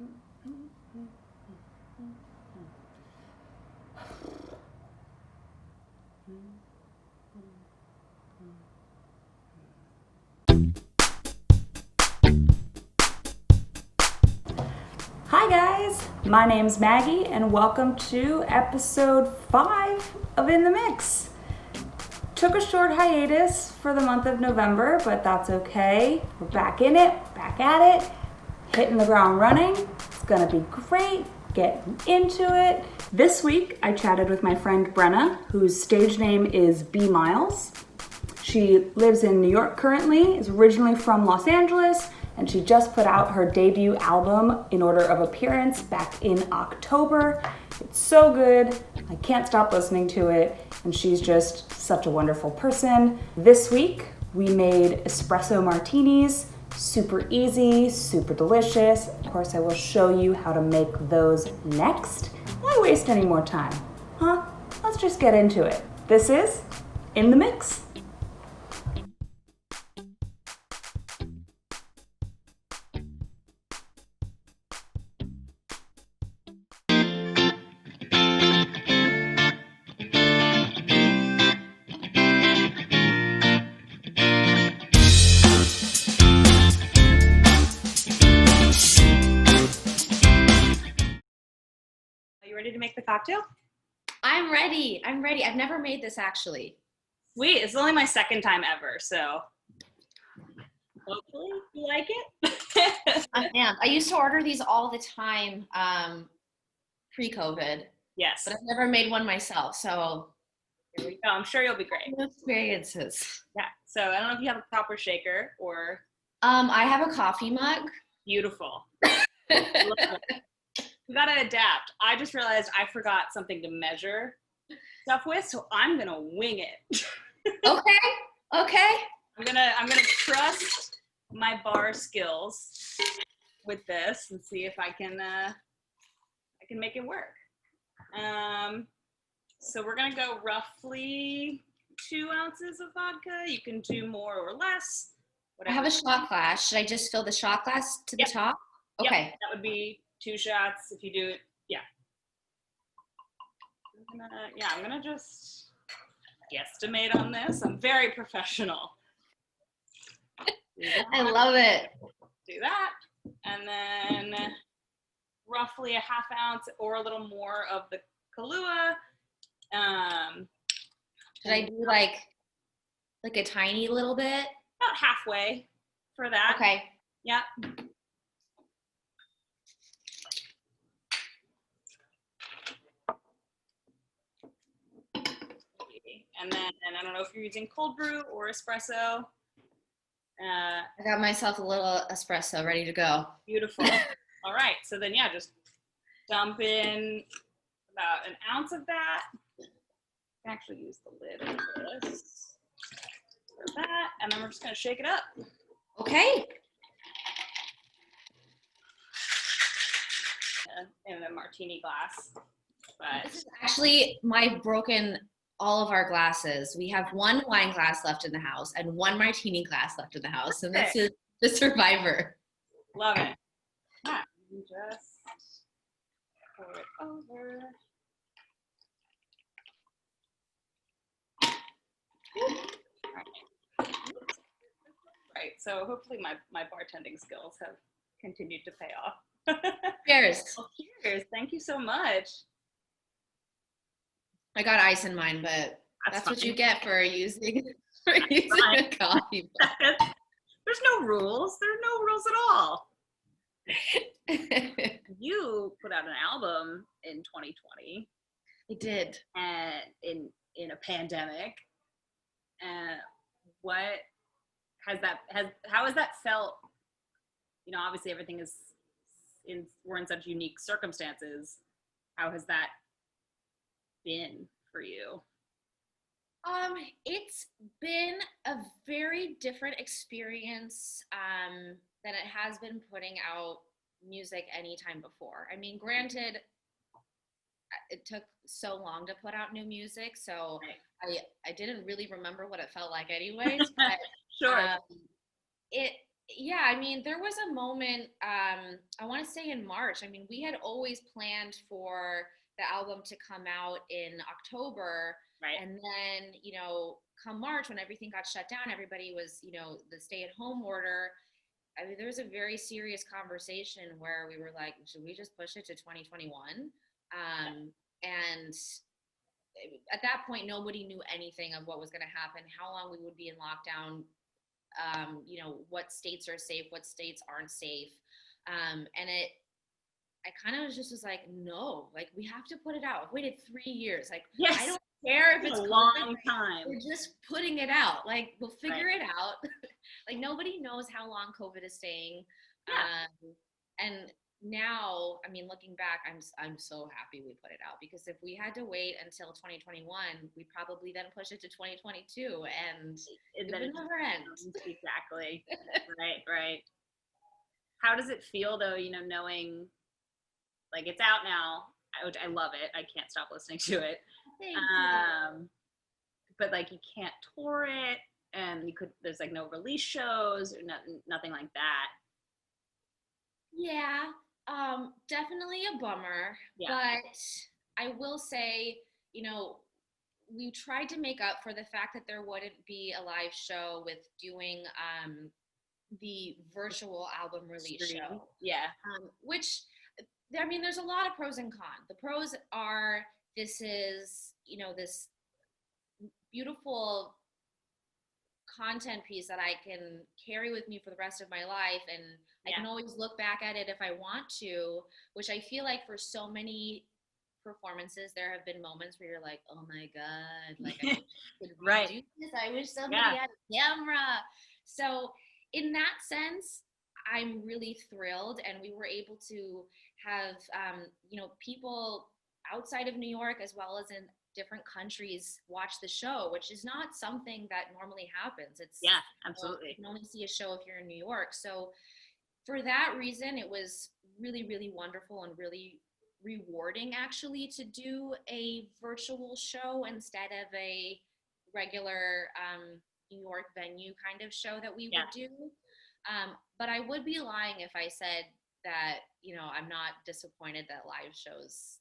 Hi guys, my name's Maggie and welcome to episode 5 of In the Mix. Took a short hiatus for the month of November, but that's okay. We're back in it, back at it, hitting the ground running. It's gonna be great, getting into it. This week I chatted with my friend Brenna, whose stage name is B.Miles. She lives in New York currently, is originally from Los Angeles, and she just put out her debut album in order of appearance back in October. It's so good, I can't stop listening to it, and she's just such a wonderful person. This week, we made Espresso Martinis, super easy, super delicious. Of course, I will show you how to make those next. Why waste any more time? Huh? Let's just get into it. This is In the Mix. Ready to make the cocktail? I'm ready. I've never made this actually. Sweet. It's only my second time ever, so hopefully you like it. I used to order these all the time pre-COVID. Yes. But I've never made one myself, so here we go. I'm sure you'll be great. New experiences. Yeah. So I don't know if you have a proper shaker or I have a coffee mug. Beautiful. We gotta adapt. I just realized I forgot something to measure stuff with, so I'm gonna wing it. Okay. I'm gonna trust my bar skills with this and see if I can make it work. So we're gonna go roughly 2 ounces of vodka. You can do more or less. Whatever. I have a shot glass. Should I just fill the shot glass to the top? Okay. Yep, that would be 2 shots if you do it. Yeah. I'm gonna just guesstimate on this. I'm very professional. I love it. Do that, and then roughly a half ounce or a little more of the Kahlua. Should I do like a tiny little bit? About halfway for that. Okay. Yep. And I don't know if you're using cold brew or espresso. I got myself a little espresso ready to go. Beautiful. All right. So then, just dump in about an ounce of that. I can actually use the lid of this for that. And then we're just going to shake it up. Okay. In a martini glass. But this is actually all of our glasses. We have 1 wine glass left in the house and 1 martini glass left in the house, and this is the survivor. Love it. Just pour it over. Right. So hopefully my bartending skills have continued to pay off. Cheers. Well, cheers. Thank you so much. I got ice in mine, but that's what you get for using a coffee mug. There's no rules. There are no rules at all. You put out an album in 2020. I did. And in a pandemic. How has that felt? You know, obviously everything we're in such unique circumstances. How has that been for you? It's been a very different experience than it has been putting out music anytime before. I mean, granted, it took so long to put out new music, so I didn't really remember what it felt like anyways, but sure. it Yeah, I mean, there was a moment, I want to say in March. I mean, we had always planned for the album to come out in October. Right. And then, come March, when everything got shut down, everybody was, the stay at home order. I mean, there was a very serious conversation where we were like, should we just push it to 2021? And at that point, nobody knew anything of what was going to happen, how long we would be in lockdown, what states are safe, what states aren't safe. And I kind of just was like, no, like we have to put it out. I've waited 3 years. Like, I Yes. don't care if It's it's a COVID. long time. We're just putting it out. Like, we'll figure Right. it out. Like, nobody knows how long COVID is staying. Yeah. And now, I mean, looking back, I'm so happy we put it out, because if we had to wait until 2021, we'd probably then push it to 2022, and And it then would it just never end. exactly. Right, right. How does it feel though, knowing like it's out now, which I love it. I can't stop listening to it. Thank you. Um, but like you can't tour it, and there's like no release shows or nothing like that. Yeah, definitely a bummer, Yeah. but I will say, you know, we tried to make up for the fact that there wouldn't be a live show with doing the virtual album release Stream. show, Yeah. which, I mean, there's a lot of pros and cons. The pros are, this is, this beautiful content piece that I can carry with me for the rest of my life, and I can always look back at it if I want to, which I feel like for so many performances there have been moments where you're like, oh my god, like I wish I could Right. redo this. I wish somebody had a camera. So in that sense, I'm really thrilled, and we were able to have people outside of New York as well as in different countries watch the show, which is not something that normally happens. It's absolutely. You can only see a show if you're in New York. So for that reason, it was really, really wonderful and really rewarding, actually, to do a virtual show instead of a regular New York venue kind of show that we would do. But I would be lying if I said that, I'm not disappointed that live shows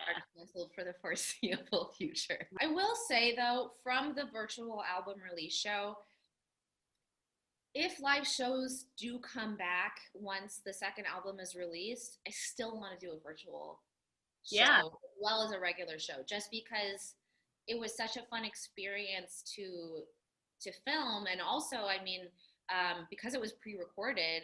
are canceled for the foreseeable future. I will say, though, from the virtual album release show, if live shows do come back once the second album is released, I still want to do a virtual show as well as a regular show, just because it was such a fun experience to film. And also, I mean, because it was pre-recorded,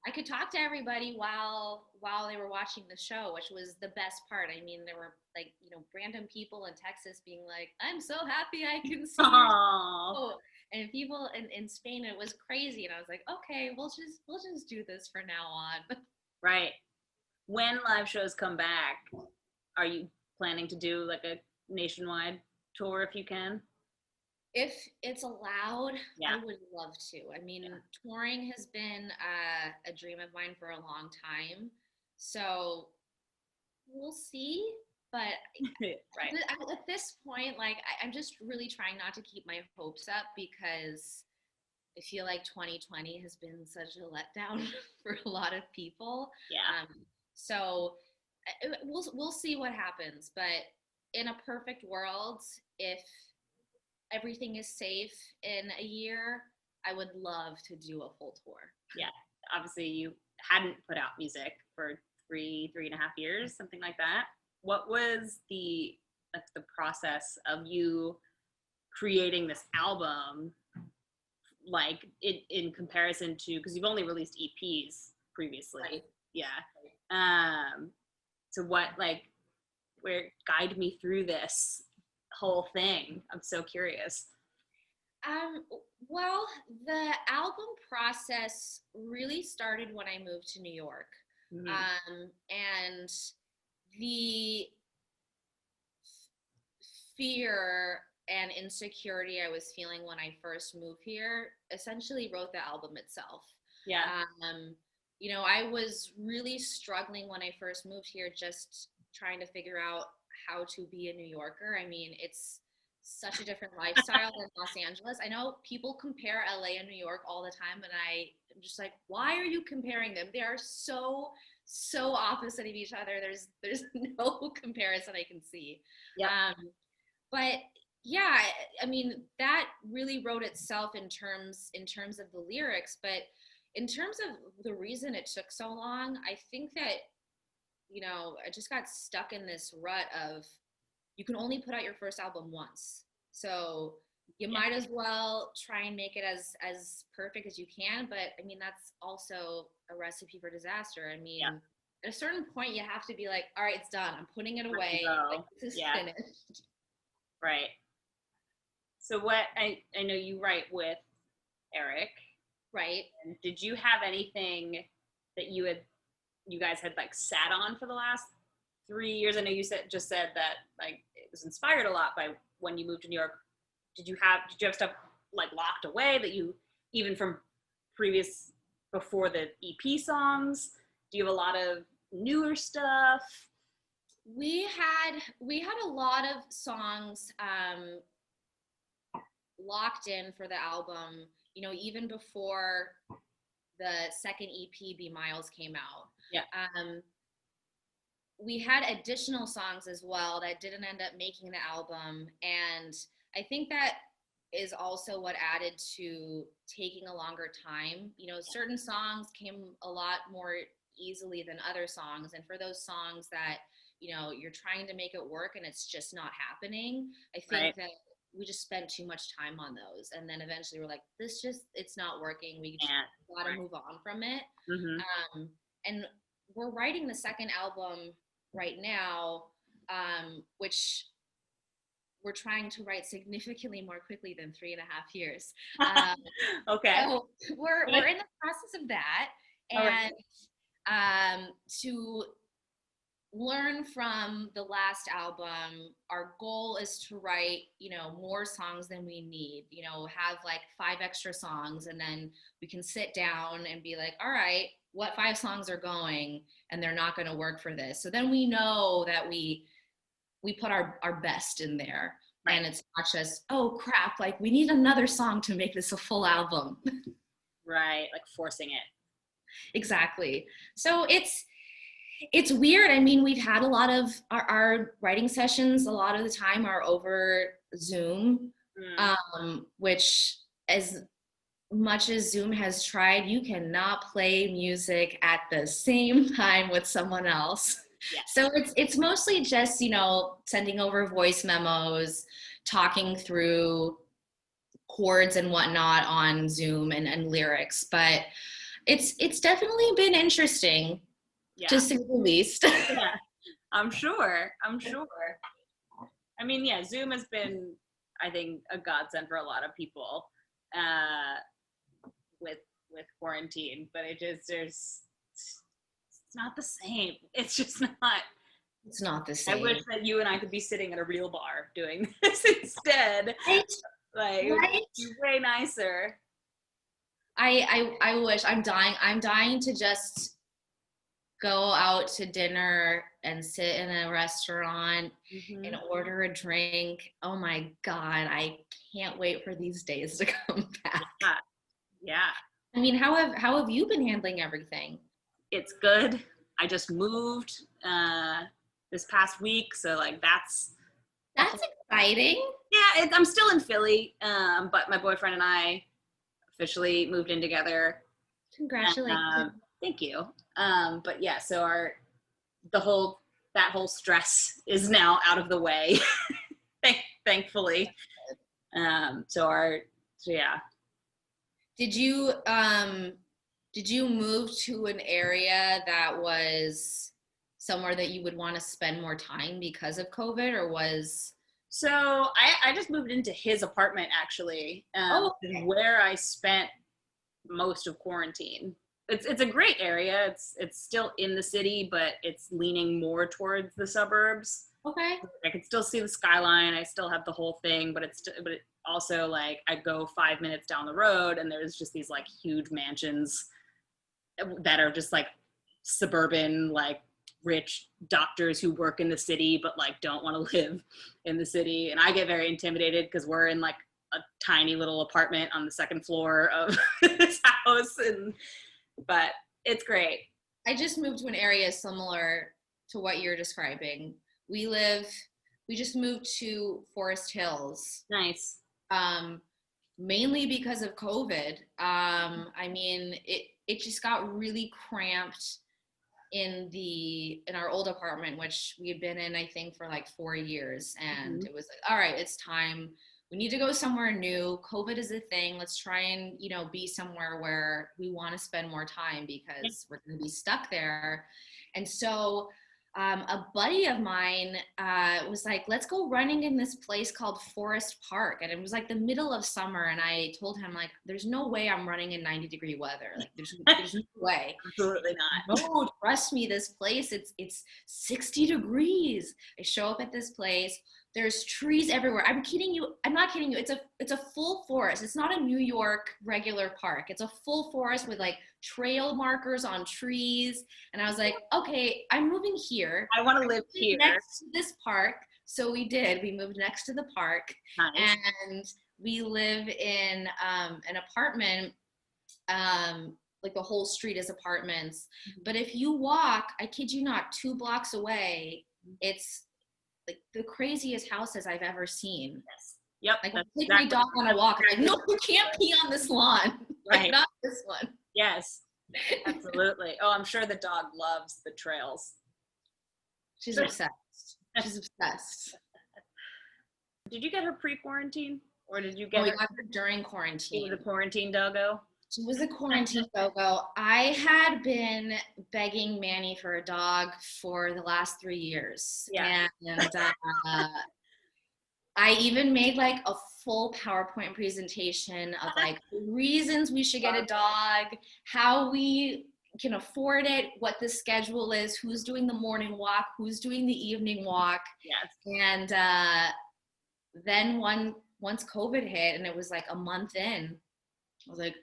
I could talk to everybody while they were watching the show, which was the best part. I mean, there were like, random people in Texas being like, I'm so happy I can see your show. And people in Spain, it was crazy. And I was like, okay, we'll just do this for now on. Right. When live shows come back, are you planning to do like a nationwide tour if you can? If it's allowed, I would love to. I mean, touring has been a dream of mine for a long time. So we'll see. But at this point, like, I'm just really trying not to keep my hopes up, because I feel like 2020 has been such a letdown for a lot of people. So we'll see what happens. But in a perfect world, if everything is safe in a year, I would love to do a full tour. Yeah. Obviously, you hadn't put out music for three and a half years, something like that. What was the process of you creating this album like in comparison to, because you've only released EPs previously? So what, like, guide me through this whole thing? I'm so curious. Well, the album process really started when I moved to New York. And the fear and insecurity I was feeling when I first moved here essentially wrote the album itself. I was really struggling when I first moved here, just trying to figure out how to be a New Yorker. I mean, it's such a different lifestyle than Los Angeles. I know people compare LA and New York all the time, and I I'm just like, why are you comparing them? They are so opposite of each other. There's no comparison I can see. Yep. But yeah, I mean, that really wrote itself in terms of the lyrics, but in terms of the reason it took so long, I think that, I just got stuck in this rut of, you can only put out your first album once. So you might as well try and make it as perfect as you can. But I mean, that's also a recipe for disaster. I mean, at a certain point, you have to be like, all right, it's done. I'm putting it away. Like, this is finished. Right. So what, I know you write with Eric. Right. And did you have anything that you guys had like sat on for the last 3 years? I know you just said that like it was inspired a lot by when you moved to New York. Did you have stuff like locked away that you, even from before the EP songs? Do you have a lot of newer stuff? We had a lot of songs locked in for the album, even before the second EP, B.Miles, came out. Yeah. We had additional songs as well that didn't end up making the album. And I think that is also what added to taking a longer time. Certain songs came a lot more easily than other songs. And for those songs that, you're trying to make it work and it's just not happening, I think that we just spent too much time on those. And then eventually we're like, it's not working. We got to move on from it. Mm-hmm. And we're writing the second album right now, which we're trying to write significantly more quickly than 3.5 years. Okay. So we're in the process of that. And to learn from the last album, our goal is to write, more songs than we need, have like 5 extra songs, and then we can sit down and be like, all right, what 5 songs are going and they're not going to work for this. So then we know that we put our best in there. Right. And it's not just, oh crap, like we need another song to make this a full album. Right. Like forcing it. Exactly. So it's weird. I mean, we've had a lot of our writing sessions, a lot of the time are over Zoom, which, as much as Zoom has tried, you cannot play music at the same time with someone else. Yes. So it's mostly just, sending over voice memos, talking through chords and whatnot on Zoom and lyrics. But it's definitely been interesting. Yeah. To say the least. Yeah, I'm sure. I mean, yeah, Zoom has been, I think, a godsend for a lot of people with quarantine, but it's not the same. It's just not. It's not the same. I wish that you and I could be sitting at a real bar doing this instead. Right? Like, right? It would be way nicer. I wish. I'm dying to just go out to dinner and sit in a restaurant and order a drink. Oh my God, I can't wait for these days to come back. Yeah. I mean, how have you been handling everything? It's good. I just moved this past week, so like that's exciting. Yeah, I'm still in Philly, but my boyfriend and I officially moved in together. Congratulations. Thank you. But yeah, so that whole stress is now out of the way, thankfully. So yeah. Did you move to an area that was somewhere that you would want to spend more time because of COVID, or was? So I just moved into his apartment actually, okay. Where I spent most of quarantine. It's a great area. It's still in the city, but it's leaning more towards the suburbs. Okay. I can still see the skyline. I still have the whole thing, but it also like I go 5 minutes down the road and there's just these like huge mansions that are just like suburban, like rich doctors who work in the city but like don't want to live in the city. And I get very intimidated because we're in like a tiny little apartment on the second floor of this house, but it's great. I just moved to an area similar to what you're describing. We just moved to Forest Hills. Nice. Mainly because of COVID. I mean, it just got really cramped in our old apartment, which we had been in, I think, for like 4 years. And it was like, all right, it's time. We need to go somewhere new. COVID is a thing. Let's try and, be somewhere where we want to spend more time because we're going to be stuck there. And so a buddy of mine was like, let's go running in this place called Forest Park. And it was like the middle of summer. And I told him, like, there's no way I'm running in 90-degree weather. Like, there's no way. Absolutely not. No, trust me, this place, it's 60 degrees. I show up at this place. There's trees everywhere. I'm kidding you. I'm not kidding you. It's a full forest. It's not a New York regular park. It's a full forest with like trail markers on trees. And I was like, okay, I'm moving here. I want to live here. Next to this park. So we did. We moved next to the park. Nice. And we live in an apartment, like the whole street is apartments. But if you walk, I kid you not, 2 blocks away, it's like the craziest houses I've ever seen. Yes. Yep. Like, take my dog on a walk. I'm like, no, you can't pee on this lawn. Right. Like, not this one. Yes. Absolutely. Oh, I'm sure the dog loves the trails. She's obsessed. She's obsessed. Did you get her pre-quarantine, or did you get we her got her during quarantine? the quarantine doggo? She was a quarantine doggo. I had been begging Manny for a dog for the last 3 years. Yeah. And I even made like a full PowerPoint presentation of like reasons we should get a dog, how we can afford it, what the schedule is, who's doing the morning walk, who's doing the evening walk. Yes. And then once COVID hit and it was like a month in, I was like,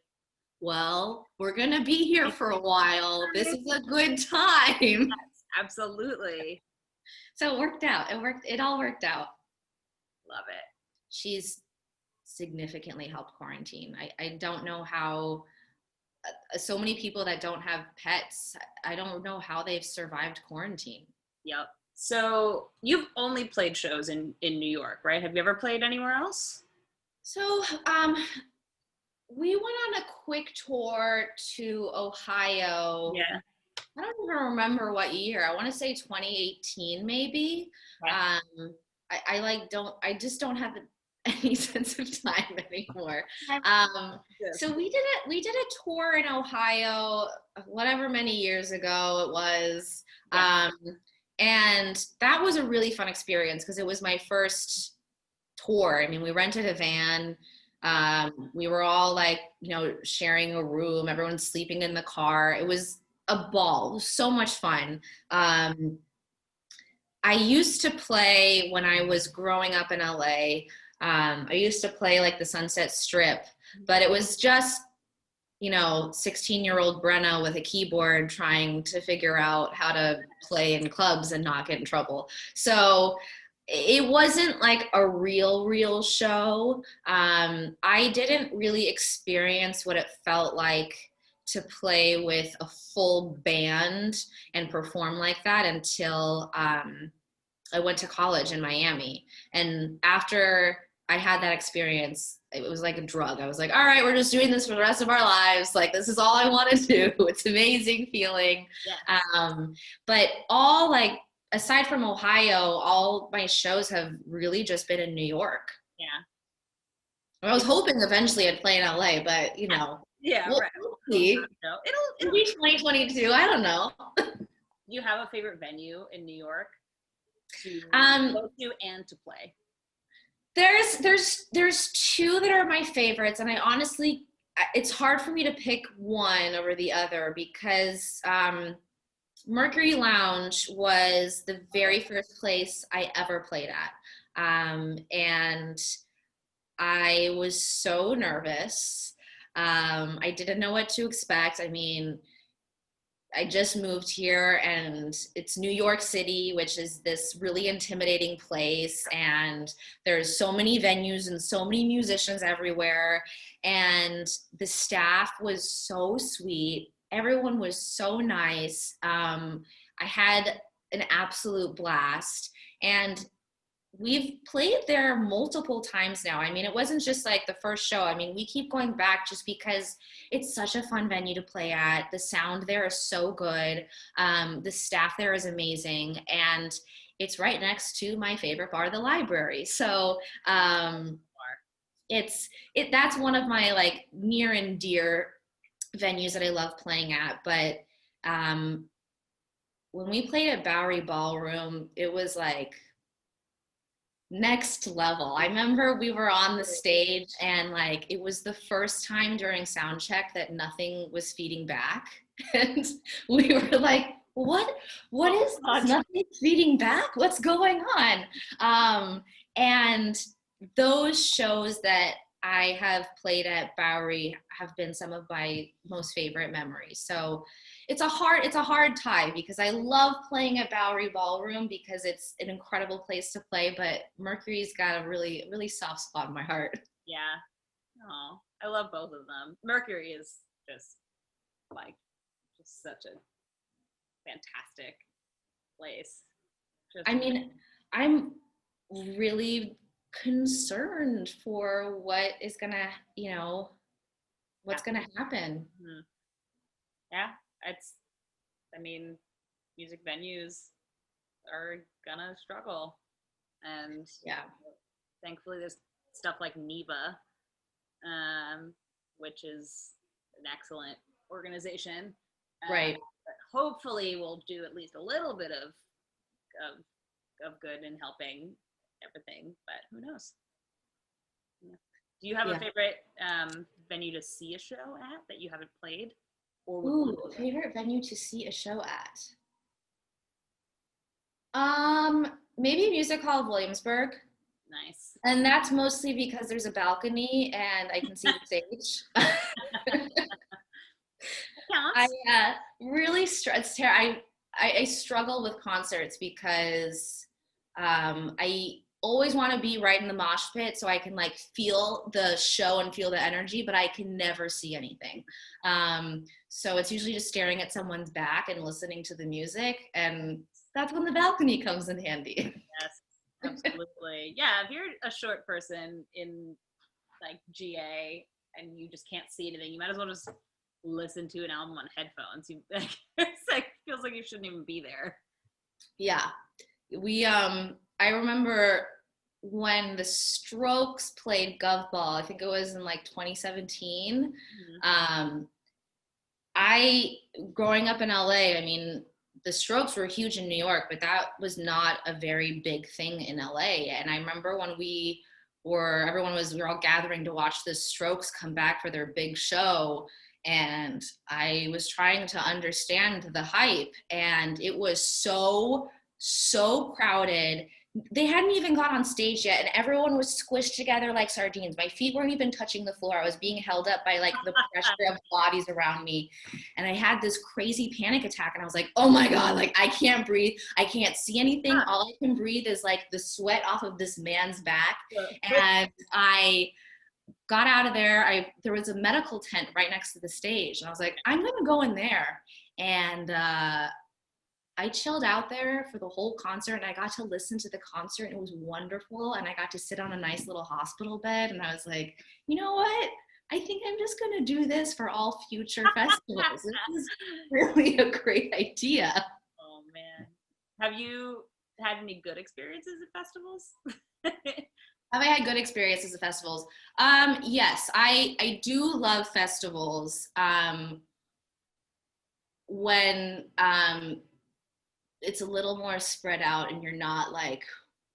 well, we're going to be here for a while. This is a good time. Yes, absolutely. So it worked out. It all worked out. Love it. She's significantly helped quarantine. I don't know how so many people that don't have pets, I don't know how they've survived quarantine. Yep. So you've only played shows in New York, right? Have you ever played anywhere else? So we went on a quick tour to Ohio. Yeah. I don't even remember what year. I want to say 2018 maybe. Right. I just don't have any sense of time anymore. So we did a tour in Ohio, whatever many years ago it was. Yeah. And that was a really fun experience because it was my first tour. I mean, we rented a van. We were all like, sharing a room, everyone's sleeping in the car. It was a ball. It was so much fun. I used to play when I was growing up in LA. I used to play like the Sunset Strip, but it was just, 16-year-old Brenna with a keyboard trying to figure out how to play in clubs and not get in trouble. So it wasn't like a real show. I didn't really experience what it felt like to play with a full band and perform like that until I went to college in Miami. And after I had that experience, it was like a drug. I was like, all right, we're just doing this for the rest of our lives. Like, this is all I want to do. It's an amazing feeling. Yeah. But all like, aside from Ohio, all my shows have really just been in New York. Yeah. I was hoping eventually I'd play in LA, but Yeah, we'll right. see. It'll be 2022. I don't know. You have a favorite venue in New York to go to and to play? There's two that are my favorites, and I honestly, it's hard for me to pick one over the other because Mercury Lounge was the very first place I ever played at. And I was so nervous. I didn't know what to expect. I mean, I just moved here, and it's New York City, which is this really intimidating place. And there's so many venues and so many musicians everywhere. And the staff was so sweet. Everyone was so nice. I had an absolute blast. And we've played there multiple times now. I mean, it wasn't just like the first show. I mean, we keep going back just because it's such a fun venue to play at. The sound there is so good. The staff there is amazing. And it's right next to my favorite bar, the library. So that's one of my like near and dear venues that I love playing at. But when we played at Bowery Ballroom, it was like next level. I remember we were on the stage, and like it was the first time during sound check that nothing was feeding back. And we were like, what is this? Nothing's feeding back? What's going on? And those shows that I have played at Bowery have been some of my most favorite memories. So it's a hard tie, because I love playing at Bowery Ballroom because it's an incredible place to play, but Mercury's got a really, really soft spot in my heart. Yeah. Oh, I love both of them. Mercury is just such a fantastic place. I mean, I'm really concerned for what is gonna, what's gonna happen. Mm-hmm. Yeah, I mean, music venues are gonna struggle, and yeah, thankfully there's stuff like NEVA, which is an excellent organization, right? But hopefully we'll do at least a little bit of good in helping everything, but who knows? Yeah. Do you have a favorite venue to see a show at that you haven't played? Ooh, favorite venue to see a show at? Maybe Music Hall of Williamsburg. Nice. And that's mostly because there's a balcony and I can see the stage. I really I struggle with concerts because I always want to be right in the mosh pit so I can like feel the show and feel the energy, but I can never see anything. So it's usually just staring at someone's back and listening to the music, and that's when the balcony comes in handy. Yes, absolutely. Yeah, if you're a short person in like GA and you just can't see anything, you might as well just listen to an album on headphones. It's like feels like you shouldn't even be there. Yeah. I remember when the Strokes played Gov Ball, I think it was in like 2017. Mm-hmm. Growing up in LA, I mean, the Strokes were huge in New York, but that was not a very big thing in LA. And I remember when we were all gathering to watch the Strokes come back for their big show, and I was trying to understand the hype, and it was so crowded. They hadn't even got on stage yet, and everyone was squished together like sardines. My feet weren't even touching the floor. I was being held up by like the pressure of bodies around me. And I had this crazy panic attack, and I was like, oh my God, like I can't breathe. I can't see anything. All I can breathe is like the sweat off of this man's back. And I got out of there. There was a medical tent right next to the stage, and I was like, I'm gonna go in there. And I chilled out there for the whole concert, and I got to listen to the concert, and it was wonderful. And I got to sit on a nice little hospital bed, and I was like, you know what? I think I'm just gonna do this for all future festivals. This is really a great idea. Oh man. Have you had any good experiences at festivals? Have I had good experiences at festivals? Yes, I do love festivals. When it's a little more spread out and you're not like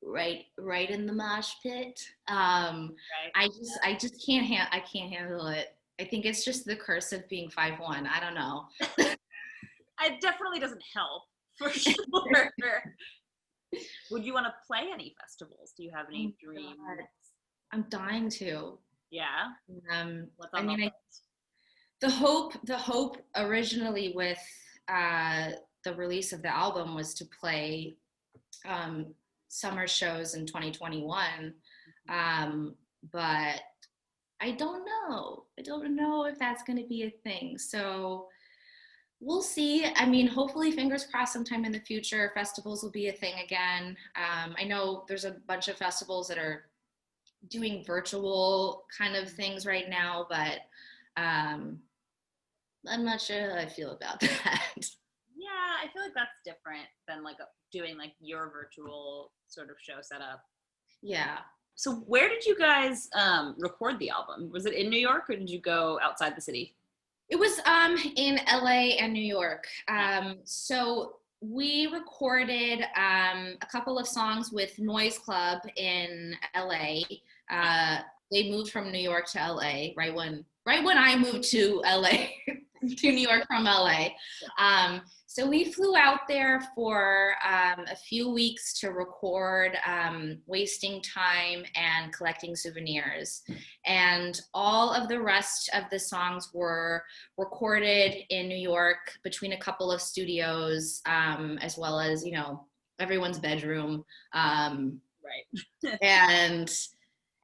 right in the mosh pit. Right. I just can't handle it. I think it's just the curse of being 5'1". I don't know. It definitely doesn't help, for sure. Would you want to play any festivals? Do you have any dreams? I'm dying to. Yeah. The hope originally with the release of the album was to play summer shows in 2021. But I don't know. I don't know if that's going to be a thing. So we'll see. I mean, hopefully, fingers crossed, sometime in the future, festivals will be a thing again. I know there's a bunch of festivals that are doing virtual kind of things right now, but I'm not sure how I feel about that. Yeah, I feel like that's different than like doing like your virtual sort of show setup. Yeah. So where did you guys record the album? Was it in New York or did you go outside the city? It was in LA and New York. So we recorded a couple of songs with Noise Club in LA. They moved from New York to LA right when I moved to LA to New York from LA. So we flew out there for a few weeks to record Wasting Time and Collecting Souvenirs. And all of the rest of the songs were recorded in New York between a couple of studios, as well as, you know, everyone's bedroom. Right. And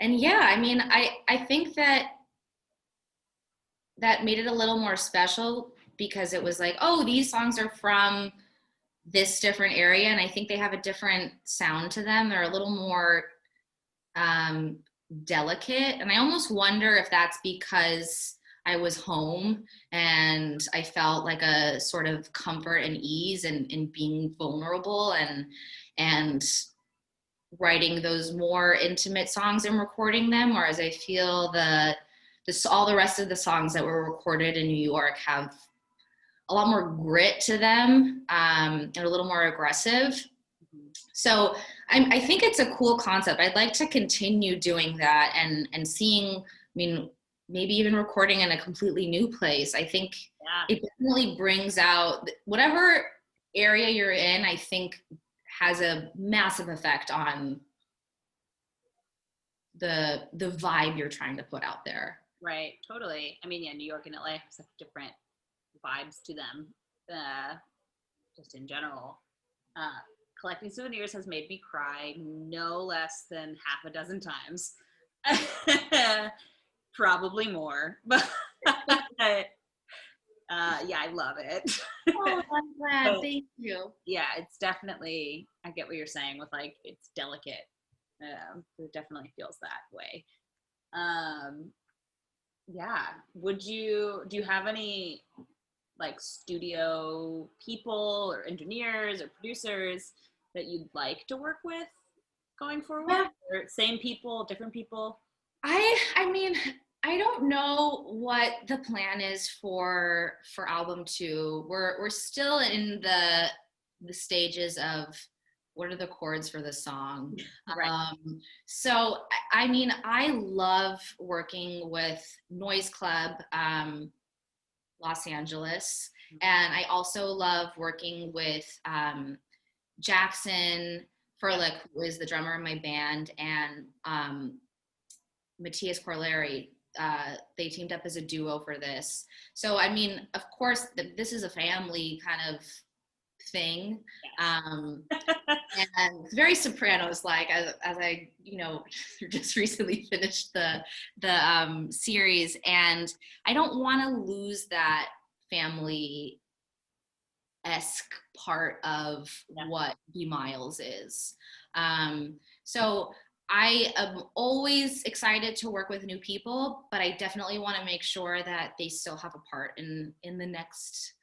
yeah, I mean, I think that made it a little more special because it was like, oh, these songs are from this different area, and I think they have a different sound to them. They're a little more delicate, and I almost wonder if that's because I was home and I felt like a sort of comfort and ease in being vulnerable and writing those more intimate songs and recording them, whereas I feel all the rest of the songs that were recorded in New York have a lot more grit to them, and a little more aggressive. So I think it's a cool concept. I'd like to continue doing that and seeing, I mean, maybe even recording in a completely new place. I think it definitely brings out whatever area you're in, I think has a massive effect on the vibe you're trying to put out there. Right, totally. I mean, yeah, New York and LA have such different vibes to them, just in general. Collecting Souvenirs has made me cry no less than half a dozen times. Probably more, but yeah, I love it. Oh, I'm glad. Thank you. Yeah, it's definitely, I get what you're saying with like, it's delicate. It definitely feels that way. Yeah, do you have any like studio people or engineers or producers that you'd like to work with going forward? Yeah. Or same people, different people? I mean, I don't know what the plan is for album 2. We're still in the stages of what are the chords for the song. Right. So I mean, I love working with Noise Club, Los Angeles, and I also love working with Jackson Furlick, who is the drummer in my band, and Matthias Corleri. They teamed up as a duo for this. So, I mean, of course, this is a family kind of thing. Yes. And it's very Sopranos-like, as I, you know, just recently finished the series, and I don't want to lose that family-esque part of what B.Miles is. So I am always excited to work with new people, but I definitely want to make sure that they still have a part in the next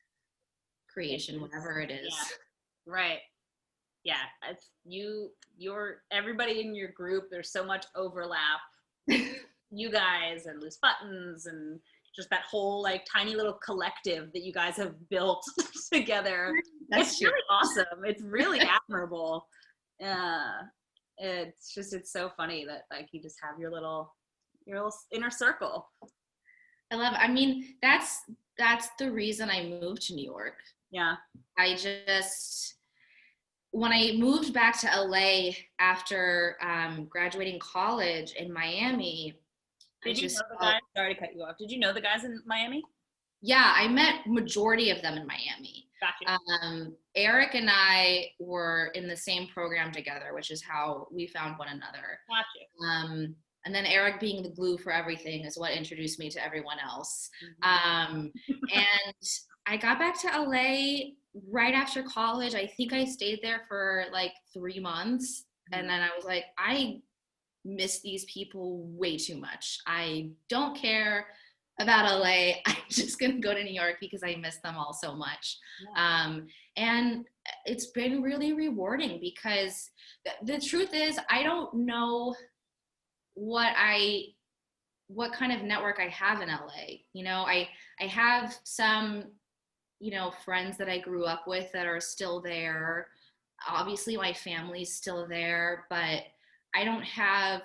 creation, whatever it is. Yeah. Right. Yeah. It's you're everybody in your group. There's so much overlap. You guys and Loose Buttons and just that whole like tiny little collective that you guys have built together. It's really awesome. It's really admirable. It's so funny that like you just have your little inner circle. I love it. I mean, that's the reason I moved to New York. Yeah. When I moved back to LA after graduating college in Miami, Did you know the guys? Sorry to cut you off. Did you know the guys in Miami? Yeah, I met majority of them in Miami. Gotcha. Eric and I were in the same program together, which is how we found one another. Gotcha. And then Eric being the glue for everything is what introduced me to everyone else. Mm-hmm. And I got back to LA right after college. I think I stayed there for like 3 months. Mm-hmm. And then I was like, I miss these people way too much. I don't care about LA. I'm just gonna go to New York because I miss them all so much. Yeah. And it's been really rewarding because the truth is I don't know what kind of network I have in LA. You know, I have some, you know, friends that I grew up with that are still there. Obviously my family's still there, but I don't have,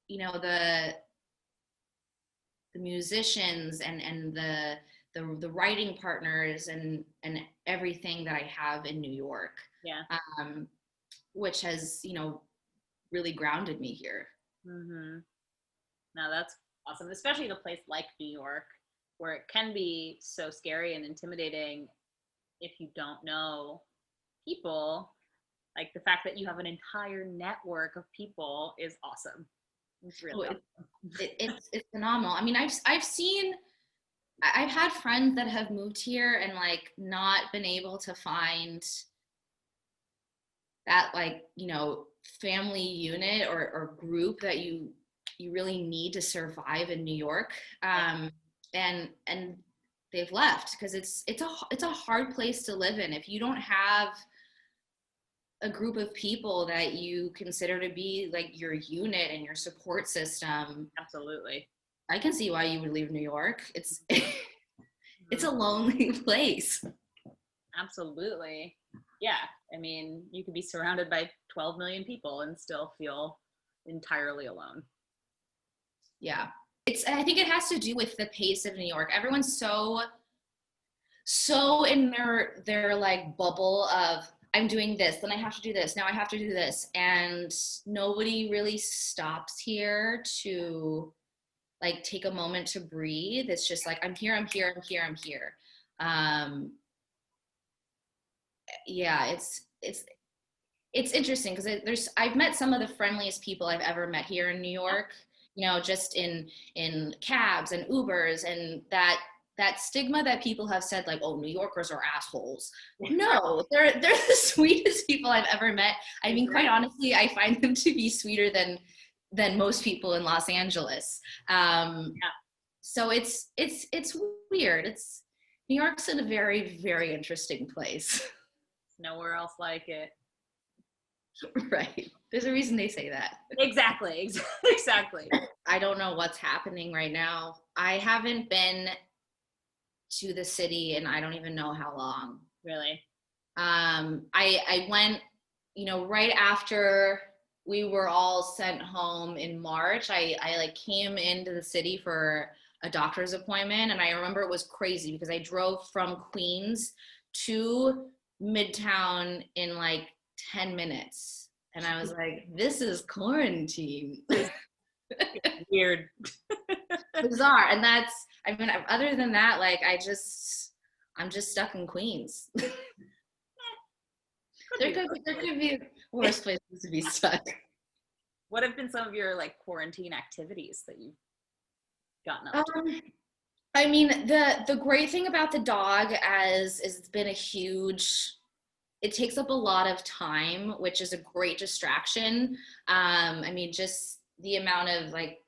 you know, the musicians and the writing partners and everything that I have in New York. Yeah. Which has, you know, really grounded me here. Mm-hmm. No, that's awesome, especially in a place like New York, where it can be so scary and intimidating if you don't know people. Like the fact that you have an entire network of people is awesome. It's really awesome. It's phenomenal. I mean, I've had friends that have moved here and like not been able to find that, like, you know, family unit or group that you really need to survive in New York. And they've left because it's a hard place to live in if you don't have a group of people that you consider to be like your unit and your support system. Absolutely. I can see why you would leave New York. It's it's a lonely place. Absolutely. Yeah. I mean, you could be surrounded by 12 million people and still feel entirely alone. Yeah. I think it has to do with the pace of New York. Everyone's so in their like bubble of I'm doing this, then I have to do this, now I have to do this. And nobody really stops here to like take a moment to breathe. It's just like, I'm here. Yeah, it's interesting because I've met some of the friendliest people I've ever met here in New York, you know, just in cabs and Ubers, and that stigma that people have said, like, oh, New Yorkers are assholes. No, they're the sweetest people I've ever met. I mean, quite honestly, I find them to be sweeter than most people in Los Angeles. So it's weird. New York's a very, very interesting place. Nowhere else like it. Right. There's a reason they say that. Exactly. I don't know what's happening right now. I haven't been to the city and I don't even know how long. Really? I went, you know, right after we were all sent home in March. I like came into the city for a doctor's appointment, and I remember it was crazy because I drove from Queens to Midtown in like 10 minutes. And I was like, this is quarantine. Weird. Bizarre. And I mean, other than that, like, I'm just stuck in Queens. There could be worse places to be stuck. What have been some of your like quarantine activities that you've gotten up to? I mean, the great thing about the dog is it's been it takes up a lot of time, which is a great distraction. I mean, just the amount of like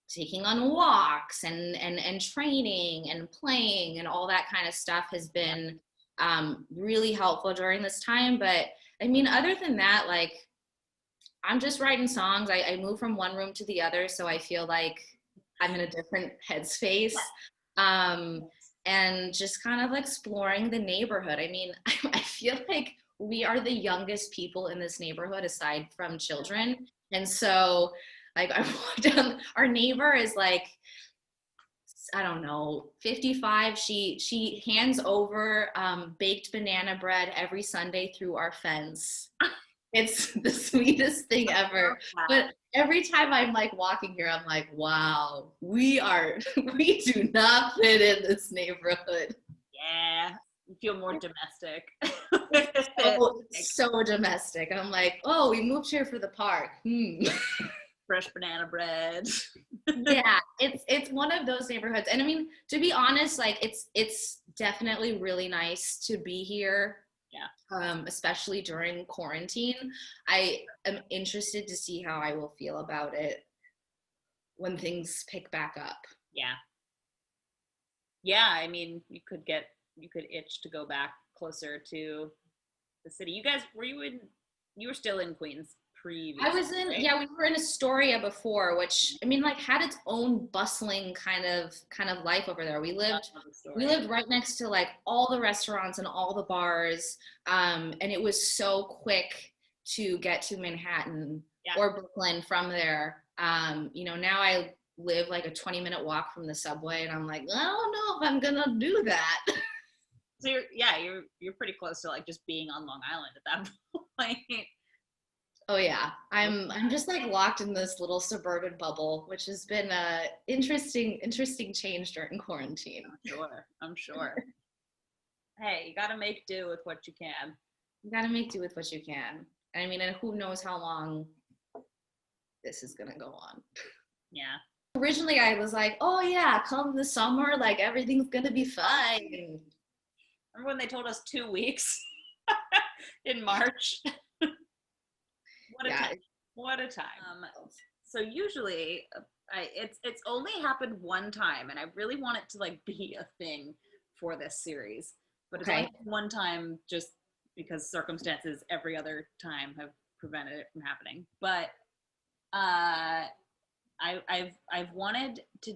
taking on walks and training and playing and all that kind of stuff has been really helpful during this time. But I mean, other than that, like, I'm just writing songs. I move from one room to the other, so I feel like I'm in a different headspace. And just kind of exploring the neighborhood. I mean, I feel like we are the youngest people in this neighborhood aside from children. And so like I walk down, our neighbor is like, I don't know, 55. She hands over baked banana bread every Sunday through our fence. It's the sweetest thing ever. But every time I'm like walking here, I'm like, wow, we do not fit in this neighborhood. Yeah. You feel more domestic. So domestic. And I'm like, oh, we moved here for the park. Fresh banana bread. Yeah, it's one of those neighborhoods. And I mean, to be honest, like it's definitely really nice to be here. Yeah. Especially during quarantine. I am interested to see how I will feel about it when things pick back up. Yeah. Yeah, I mean, you could itch to go back closer to the city. You were still in Queens previously. I was in, right? yeah, we were in Astoria before, which I mean, like, had its own bustling kind of life over there. We lived right next to like all the restaurants and all the bars, and it was so quick to get to Manhattan or Brooklyn from there. Now I live like a 20-minute walk from the subway, and I'm like, I don't know if I'm gonna do that. So you're pretty close to like just being on Long Island at that point. Oh yeah, I'm just like locked in this little suburban bubble, which has been a interesting change during quarantine. I'm sure. Hey, you gotta make do with what you can. You gotta make do with what you can. I mean, and who knows how long this is gonna go on. Yeah. Originally, I was like, oh yeah, come the summer, like everything's gonna be fine. Remember when they told us 2 weeks in March? What a time. So usually it's only happened one time, and I really want it to like be a thing for this series, but it's only one time just because circumstances every other time have prevented it from happening. But I've wanted to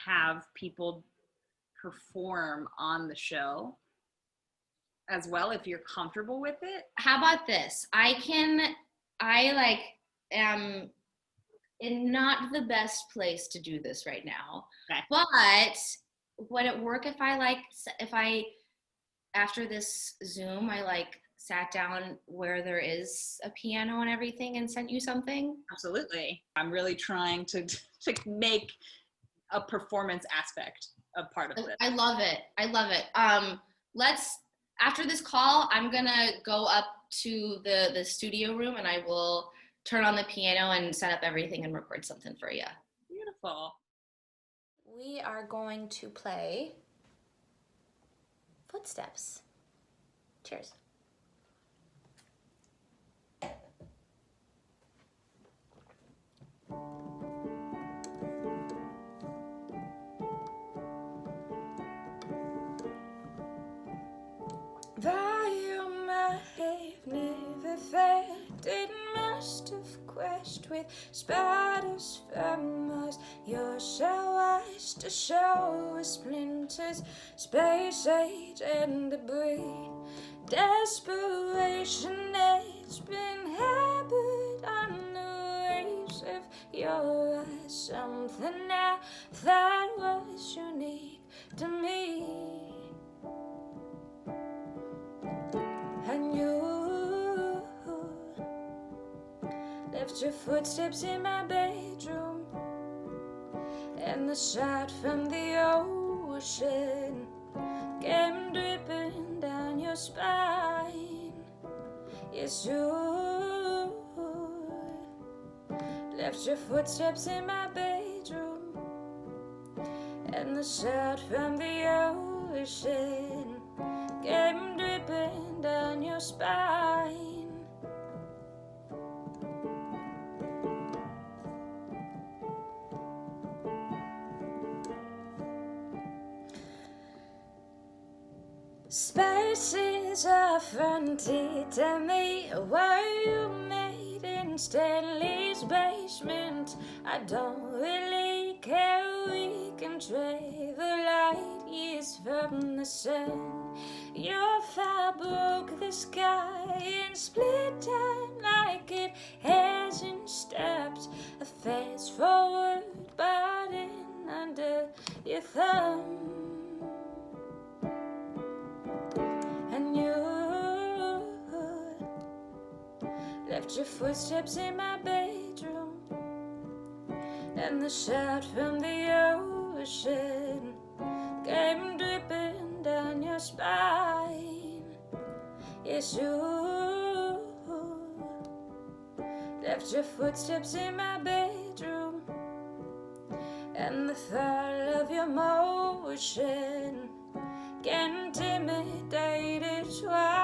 have people perform on the show as well, if you're comfortable with it. How about this? I am in not the best place to do this right now. Okay. But would it work if I after this Zoom I like sat down where there is a piano and everything and sent you something? Absolutely. I'm really trying to make a performance aspect a part of this. I love it. Let's, after this call, I'm gonna go up to the studio room and I will turn on the piano and set up everything and record something for you. Beautiful. We are going to play Footsteps. Cheers. Volume I have never felt, it must have crashed with spiders from Mars. You're so wise to show us splinters, space age and debris. Desperation has been habit on the waves of your eyes. Something I thought was unique to me. And you left your footsteps in my bedroom, and the shot from the ocean came dripping down your spine. Yes, you left your footsteps in my bedroom, and the shot from the ocean came dripping down your spine. Spaces are fronted to me. Were you made in Stanley's basement? I don't really care. We can travel light years from the sun. Your fire broke the sky in split time like it hasn't stopped. A fast forward button under your thumb. And you left your footsteps in my bedroom, and the shot from the ocean came dripping down your spine. Yes, you left your footsteps in my bedroom, and the thought of your motion can intimidate it twice.